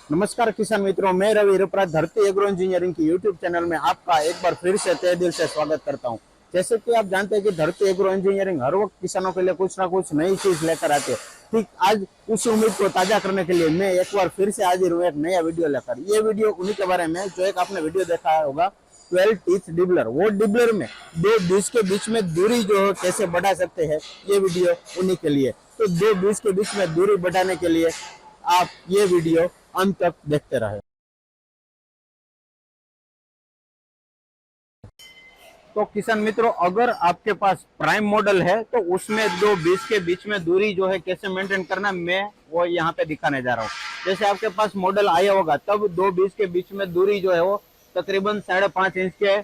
नमस्कार किसान मित्रों, मैं रवि रुपराज धरती एग्रो इंजीनियरिंग की यूट्यूब चैनल में आपका एक बार फिर से तहे दिल से स्वागत करता हूं। जैसे कि आप जानते हैं कि धरती एग्रो इंजीनियरिंग हर वक्त किसानों के लिए कुछ ना कुछ नई चीज लेकर आती है। ठीक आज उसी उम्मीद को ताजा करने के लिए मैं एक बार फिर से हाजिर हूँ एक नया वीडियो लेकर। ये वीडियो उन्हीं के बारे में जो एक आपने वीडियो देखा होगा 12 टीथ डिबलर। वो डिबलर में दो बीज के बीच में दूरी जो है कैसे बढ़ा सकते हैं, ये वीडियो उन्हीं के लिए। तो दो बीज के बीच में दूरी बढ़ाने के लिए आप ये वीडियो अंत तक देखते रहे। तो किसान मित्रों, अगर आपके पास प्राइम मॉडल है तो उसमें दो बीज के बीच में दूरी जो है कैसे मेंटेन करना, मैं वो यहाँ पे दिखाने जा रहा हूँ। जैसे आपके पास मॉडल आया होगा तब दो बीज के बीच में दूरी जो है वो तकरीबन 5.5 इंच के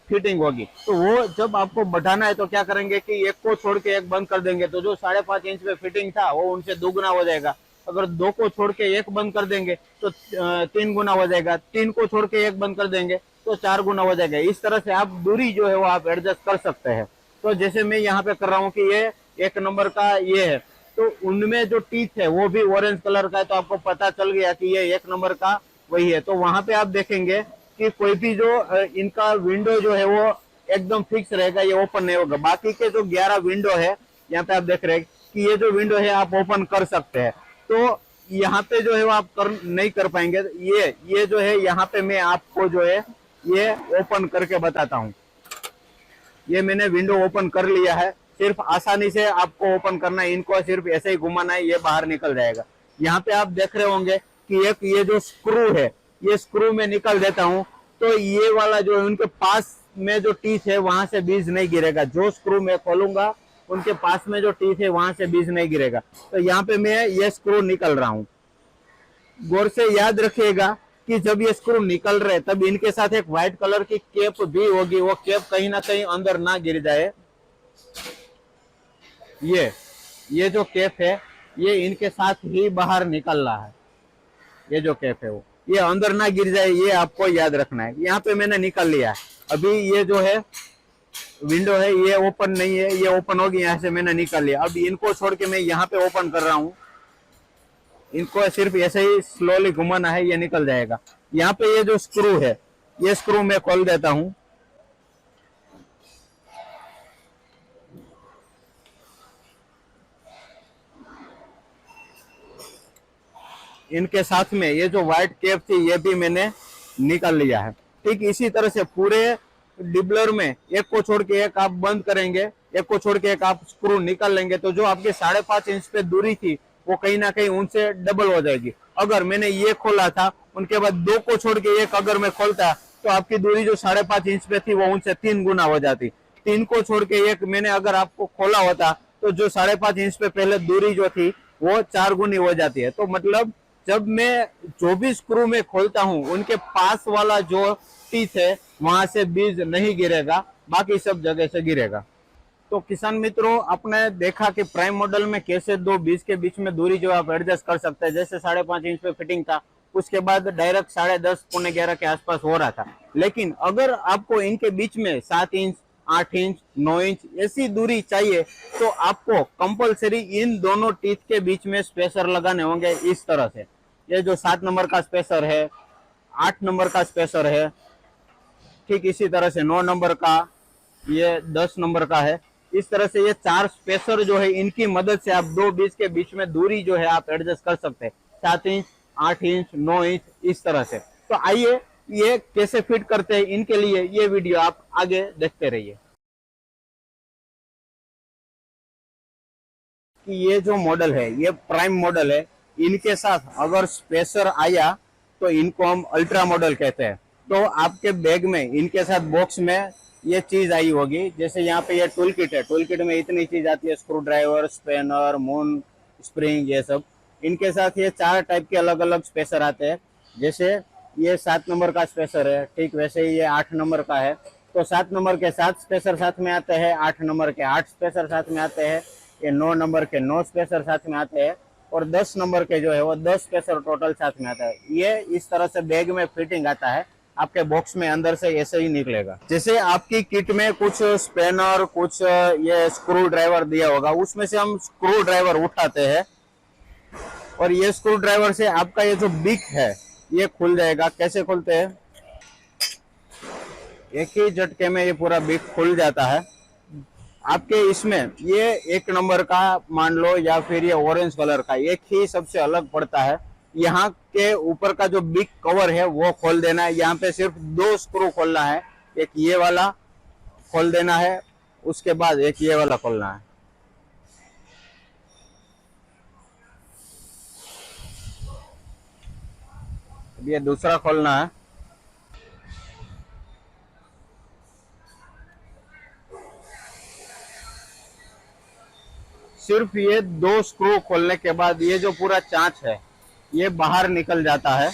फिटिंग होगी। तो वो जब आपको बढ़ाना है तो क्या करेंगे कि एक को छोड़ के एक बंद कर देंगे, तो जो 5.5 इंच पे फिटिंग था वो उनसे दोगुना हो जाएगा। अगर दो को छोड़ के एक बंद कर देंगे तो 3 गुना हो जाएगा। 3 को छोड़ के एक बंद कर देंगे तो 4 गुना हो जाएगा। इस तरह से आप दूरी जो है वो आप एडजस्ट कर सकते हैं। तो जैसे मैं यहाँ पे कर रहा हूँ कि ये 1 नंबर का ये है, तो उनमें जो टीथ है वो भी ऑरेंज कलर का है, तो आपको पता चल गया कि ये 1 नंबर का वही है। तो वहां पे आप देखेंगे कि कोई भी जो इनका विंडो जो है वो एकदम फिक्स रहेगा, ये ओपन नहीं होगा। बाकी के जो 11 विंडो है यहाँ पे आप देख रहे हैं कि ये जो विंडो है आप ओपन कर सकते हैं। तो यहाँ पे जो है वो आप नहीं कर पाएंगे। ये जो है यहाँ पे मैं आपको जो है ये ओपन करके बताता हूँ। ये मैंने विंडो ओपन कर लिया है। सिर्फ आसानी से आपको ओपन करना है, इनको सिर्फ ऐसे ही घुमाना है, ये बाहर निकल जाएगा। यहाँ पे आप देख रहे होंगे कि एक ये जो स्क्रू है, ये स्क्रू में निकल देता हूँ तो ये वाला जो है उनके पास में जो टीथ है वहां से बीज नहीं गिरेगा। जो स्क्रू में खोलूंगा उनके पास में जो टीथ है वहां से बीज नहीं गिरेगा। तो यहाँ पे मैं ये स्क्रू निकल रहा हूँ। गौर से याद रखिएगा कि जब ये स्क्रू निकल रहे तब इनके साथ एक व्हाइट कलर की कैप भी होगी, वो कैप कहीं ना कहीं अंदर ना गिर जाए। ये जो कैप है ये इनके साथ ही बाहर निकल रहा है। ये जो कैप है वो ये अंदर ना गिर जाए, ये आपको याद रखना है। यहाँ पे मैंने निकल लिया है। अभी ये जो है विंडो है ये ओपन नहीं है, ये ओपन होगी, यहाँ से मैंने निकाल लिया। अब इनको छोड़ के मैं यहाँ पे ओपन कर रहा हूँ। इनको सिर्फ ऐसे ही स्लोली घुमाना है, ये निकल जाएगा। यहाँ पे ये जो स्क्रू है ये स्क्रू मैं खोल देता हूँ। इनके साथ में ये जो व्हाइट कैप थी ये भी मैंने निकाल लिया है। ठीक इसी तरह से पूरे डिबलर में एक को छोड़ के एक आप बंद करेंगे, एक को छोड़ के एक आप स्क्रू निकाल लेंगे, तो जो आपके 5.5 इंच पे दूरी थी वो कहीं ना कहीं उनसे डबल हो जाएगी। अगर मैंने ये खोला था उनके बाद 2 को छोड़ के एक अगर मैं खोलता तो आपकी दूरी जो 5.5 इंच पे थी वो उनसे 3 गुना हो जाती। 3 को छोड़ के एक मैंने अगर आपको खोला होता तो जो 5.5 इंच पे पहले दूरी जो थी वो 4 गुनी हो जाती है। तो मतलब जब मैं जो भी स्क्रू में खोलता हूं उनके पास वाला जो टीथ है वहां से बीज नहीं गिरेगा, बाकी सब जगह से गिरेगा। तो किसान मित्रों, आपने देखा कि प्राइम मॉडल में कैसे दो बीज के बीच में दूरी जो आप एडजस्ट कर सकते हैं। जैसे 5.5 इंच पे फिटिंग था, उसके बाद डायरेक्ट 10:30 पौने 11 के आसपास हो रहा था। लेकिन अगर आपको इनके बीच में 7 इंच 8 इंच 9 इंच ऐसी दूरी चाहिए तो आपको कंपलसरी इन दोनों टीथ के बीच में स्पेसर लगाने होंगे। इस तरह से ये जो 7 नंबर का स्पेसर है, 8 नंबर का स्पेसर है, ठीक इसी तरह से 9 नंबर का, ये 10 नंबर का है। इस तरह से ये 4 स्पेसर जो है इनकी मदद से आप दो बीज के बीच में दूरी जो है आप एडजस्ट कर सकते हैं। 7 इंच 8 इंच 9 इंच इस तरह से। तो आइए ये कैसे फिट करते हैं इनके लिए ये वीडियो आप आगे देखते रहिए। कि ये जो मॉडल है ये प्राइम मॉडल है, इनके साथ अगर स्पेसर आया तो इनको हम अल्ट्रा मॉडल कहते हैं। तो आपके बैग में इनके साथ बॉक्स में ये चीज आई होगी। जैसे यहाँ पे ये टूल किट है, टूल किट में इतनी चीज आती है, screw driver, spanner, moon spring, ये सब। इनके साथ ये 4 टाइप के अलग अलग स्पेसर आते हैं। जैसे ये 7 नंबर का स्पेसर है, ठीक वैसे ही ये 8 नंबर का है। तो 7 नंबर के 7 स्पेसर साथ में आते हैं, 8 नंबर के 8 स्पेसर साथ में आते हैं, ये 9 नंबर के 9 स्पेसर साथ में आते हैं, और 10 नंबर के जो है वो 10 स्पेसर टोटल साथ में आता है। ये इस तरह से बैग में फिटिंग आता है, आपके बॉक्स में अंदर से ऐसे ही निकलेगा। जैसे आपकी किट में कुछ स्पेनर, कुछ ये स्क्रू ड्राइवर दिया होगा, उसमें से हम स्क्रू ड्राइवर उठाते हैं। और ये स्क्रू ड्राइवर से आपका ये जो बिक है ये खुल जाएगा। कैसे खुलते हैं, एक ही झटके में ये पूरा बिक खुल जाता है आपके। इसमें ये 1 नंबर का मान लो या फिर ये ऑरेंज कलर का एक ही सबसे अलग पड़ता है। यहाँ के ऊपर का जो बिग कवर है वो खोल देना है। यहाँ पे सिर्फ 2 स्क्रू खोलना है, एक ये वाला खोल देना है, उसके बाद एक ये वाला खोलना है। अब ये दूसरा खोलना है। सिर्फ ये 2 स्क्रू खोलने के बाद ये जो पूरा चांच है ये बाहर निकल जाता है।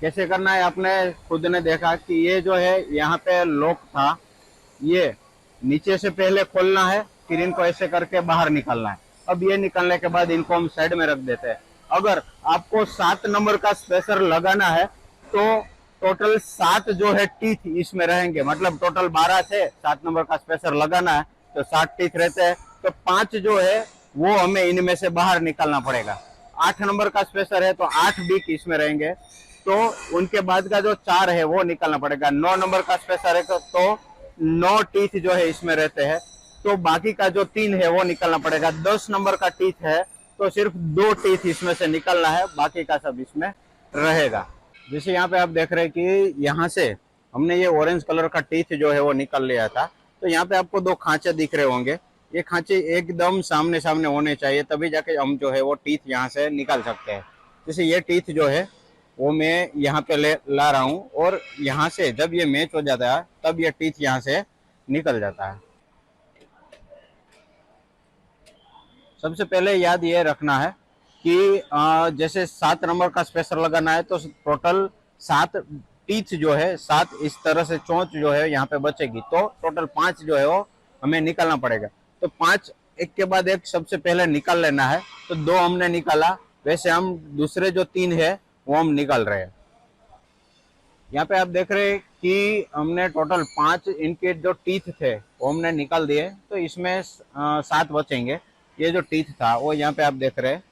कैसे करना है आपने खुद ने देखा कि ये जो है यहाँ पे लॉक था, ये नीचे से पहले खोलना है, फिर इनको ऐसे करके बाहर निकालना है। अब ये निकलने के बाद इनको हम साइड में रख देते हैं। अगर आपको 7 नंबर का स्पेसर लगाना है तो टोटल 7 जो है टीथ इसमें रहेंगे, मतलब टोटल 12 थे, 7 नंबर का स्पेसर लगाना है तो 7 टीथ रहते हैं, तो 5 जो है वो हमें इनमें से बाहर निकालना पड़ेगा। 8 नंबर का स्पेसर है तो 8 बीक इसमें रहेंगे, तो उनके बाद का जो 4 है वो निकालना पड़ेगा। 9 नंबर का स्पेसर है तो 9 टीथ जो है इसमें रहते हैं, तो बाकी का जो 3 है वो निकालना पड़ेगा। 10 नंबर का टीथ है तो सिर्फ 2 टीथ इसमें से निकलना है, बाकी का सब इसमें रहेगा। जैसे यहाँ पे आप देख रहे हैं कि यहाँ से हमने ये ऑरेंज कलर का टीथ जो है वो निकल लिया था, तो यहाँ पे आपको 2 खांचे दिख रहे होंगे। ये खांचे एकदम सामने सामने होने चाहिए, तभी जाके हम जो है वो टीथ यहाँ से निकाल सकते हैं। जैसे ये टीथ जो है वो मैं यहाँ पे ला रहा हूँ, और यहाँ से जब ये मैच हो जाता है तब ये टीथ यहाँ से निकल जाता है। सबसे पहले याद ये रखना है कि जैसे 7 नंबर का स्पेसर लगाना है तो टोटल 7 टीथ जो है 7 इस तरह से चोंच जो है यहाँ पे बचेगी, तो टोटल 5 जो है वो हमें निकालना पड़ेगा। तो 5 एक के बाद एक सबसे पहले निकाल लेना है। तो 2 हमने निकाला, वैसे हम दूसरे जो 3 है वो हम निकाल रहे हैं। यहाँ पे आप देख रहे हैं कि हमने टोटल 5 इनके जो टीथ थे वो हमने निकाल दिए, तो इसमें 7 बचेंगे। ये जो टीथ था वो यहाँ पे आप देख रहे हैं,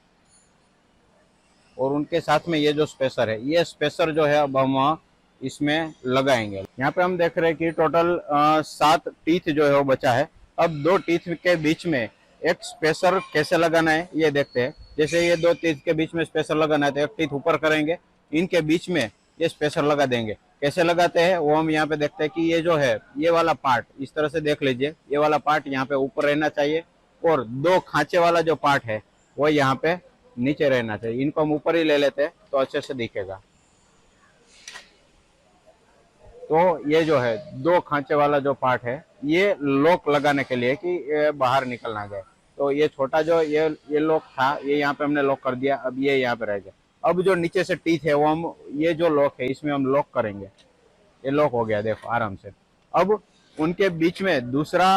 और उनके साथ में ये जो स्पेसर है, ये स्पेसर जो है अब हम इसमें लगाएंगे। यहाँ पे हम देख रहे हैं कि टोटल 7 टीथ जो है वो बचा है। अब 2 टीथ के बीच में एक स्पेसर कैसे लगाना है ये देखते हैं। जैसे ये 2 टीथ के बीच में स्पेसर लगाना है तो एक टीथ ऊपर करेंगे, इनके बीच में ये स्पेसर लगा देंगे। कैसे लगाते हैं वो हम यहाँ पे देखते हैं कि ये जो है ये वाला पार्ट इस तरह से देख लीजिए, ये वाला पार्ट यहाँ पे ऊपर रहना चाहिए, और 2 खांचे वाला जो पार्ट है वो यहाँ पे नीचे रहना चाहिए। इनको हम ऊपर ही ले लेते हैं तो अच्छे से दिखेगा। तो ये जो है 2 खांचे वाला जो पार्ट है ये लॉक लगाने के लिए कि ये बाहर निकल ना जाए। तो ये छोटा जो ये लॉक था ये यहाँ पे हमने लॉक कर दिया, अब ये यहाँ पे रह गया। अब जो नीचे से टीथ है वो हम ये जो लॉक है इसमें हम लॉक करेंगे। ये लॉक हो गया देखो आराम से। अब उनके बीच में दूसरा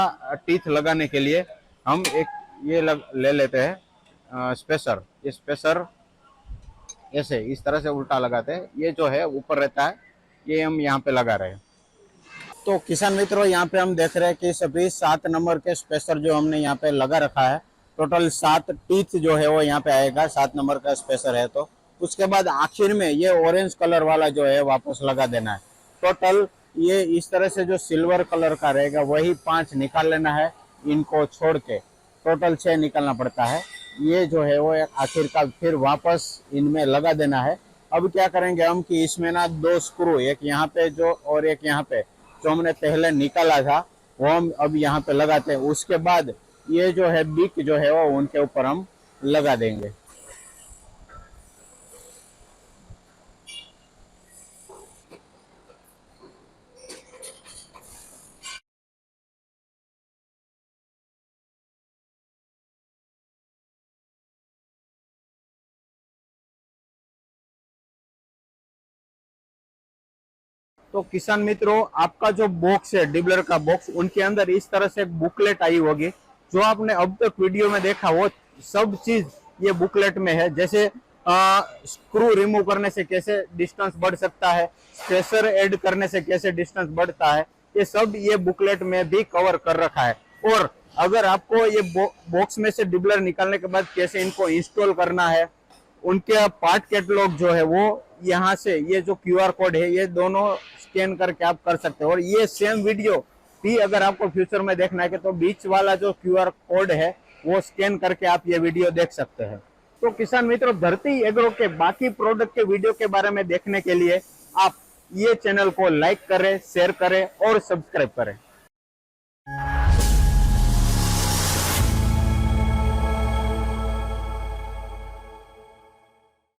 टीथ लगाने के लिए हम एक ये ले लेते हैं स्पेसर। ये स्पेसर ऐसे इस तरह से उल्टा लगाते हैं, ये जो है ऊपर रहता है ये हम यहाँ पे लगा रहे हैं। तो किसान मित्रों यहाँ पे हम देख रहे हैं कि सभी 7 नंबर के स्पेसर जो हमने यहाँ पे लगा रखा है, टोटल 7 टीथ जो है वो यहाँ पे आएगा। 7 नंबर का स्पेसर है तो उसके बाद आखिर में ये ऑरेंज कलर वाला जो है वापस लगा देना है। टोटल ये इस तरह से जो सिल्वर कलर का रहेगा वही 5 निकाल लेना है, इनको छोड़ के टोटल 6 निकालना पड़ता है। ये जो है वो आखिरकार फिर वापस इनमें लगा देना है। अब क्या करेंगे हम कि इसमें ना 2 स्क्रू, एक यहाँ पे जो और एक यहाँ पे जो हमने पहले निकाला था वो हम अब यहाँ पे लगाते हैं। उसके बाद ये जो है बिक जो है वो उनके ऊपर हम लगा देंगे। तो किसान मित्रों आपका जो बॉक्स है डिबलर का बॉक्स, उनके अंदर इस तरह से एक बुकलेट आई होगी। जो आपने अब तक वीडियो में देखा वो सब चीज ये बुकलेट में है। जैसे स्क्रू रिमूव करने से कैसे डिस्टेंस बढ़ सकता है, स्पेसर ऐड करने से कैसे डिस्टेंस बढ़ता है, ये सब ये बुकलेट में भी कवर कर रखा है। और अगर आपको ये बॉक्स में से डिबलर निकालने के बाद कैसे इनको इंस्टॉल करना है, उनके पार्ट कैटलॉग जो है वो यहाँ से ये जो QR कोड है ये दोनों स्कैन करके आप कर सकते हो। और ये सेम वीडियो भी अगर आपको फ्यूचर में देखना है तो बीच वाला जो QR कोड है वो स्कैन करके आप ये वीडियो देख सकते हैं। तो किसान मित्रों, धरती एग्रो के बाकी प्रोडक्ट के वीडियो के बारे में देखने के लिए आप ये चैनल को लाइक करें, शेयर करें और सब्सक्राइब करें।